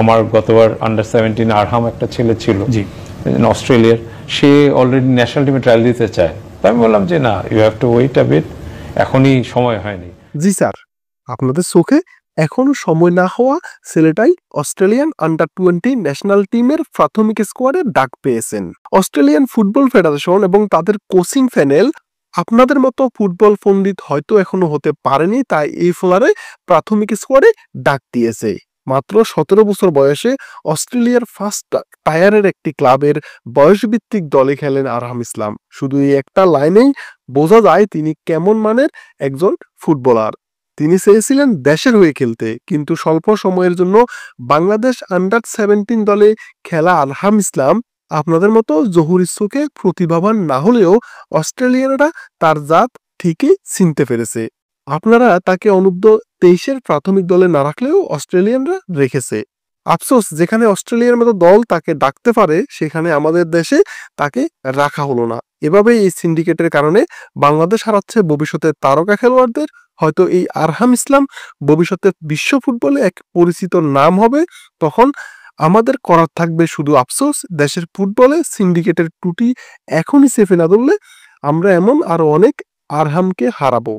আমার গতবার আন্ডার-17 আরহাম একটা ছেলে ছিল জি অস্ট্রেলিয়ার, সে অলরেডি ন্যাশনাল টিমে ট্রায়াল দিতে চায়। তো আমি বললাম যে না, you have to wait a bit, এখনই সময় হয়নি। জি স্যার, আপনাদের চোখে এখনো সময় না হওয়া ছেলেটাই অস্ট্রেলিয়ান আন্ডার-20 ন্যাশনাল টিমের প্রাথমিক স্কোয়াডে ডাক পেয়েছেন। অস্ট্রেলিয়ান ফুটবল ফেডারেশন এবং তাদের কোচিং প্যানেল আপনাদের মতো ফুটবল পণ্ডিত হয়তো এখনো হতে পারেনি, তাই এই ফলারে প্রাথমিক স্কোয়াডে ডাক দিয়েছে। মাত্র 17 বছর বয়সে অস্ট্রেলিয়ার ফার্স্ট টায়ারের একটি ক্লাবের বয়সভিত্তিক দলে খেলেন আরহাম ইসলাম। শুধু এই একটা লাইনেই বোঝা যায় তিনি কেমন মানের একজন ফুটবলার। তিনি চেয়েছিলেন দেশের হয়ে খেলতে, কিন্তু স্বল্প সময়ের জন্য বাংলাদেশ আন্ডার-17 দলে খেলা আরহাম ইসলাম আপনাদের মতো জহুরির চোখে প্রতিভাবান না হলেও অস্ট্রেলিয়ানরা তার জাত ঠিকই চিনতে পেরেছে। আপনারা তাকে অনূর্ধ্ব-23 প্রাথমিক দলে না রাখলেও অস্ট্রেলিয়ানরা রেখেছে। আফসোস, যেখানে অস্ট্রেলিয়ার মতো দল তাকে ডাকতে পারে সেখানে আমাদের দেশে তাকে রাখা হলো না। এভাবে এই সিন্ডিকেটের কারণে বাংলাদেশ হারাচ্ছে ভবিষ্যতের তারকা খেলোয়াড়দের। হয়তো এই আরহাম ইসলাম ভবিষ্যতে বিশ্ব ফুটবলে এক পরিচিত নাম হবে। তখন আমাদের করার থাকবে শুধু আফসোস, দেশের ফুটবলে সিন্ডিকেটের টুটি এখনই চেপে না ধরলে আমরা এমন আরো অনেক আরহামকে হারাবো।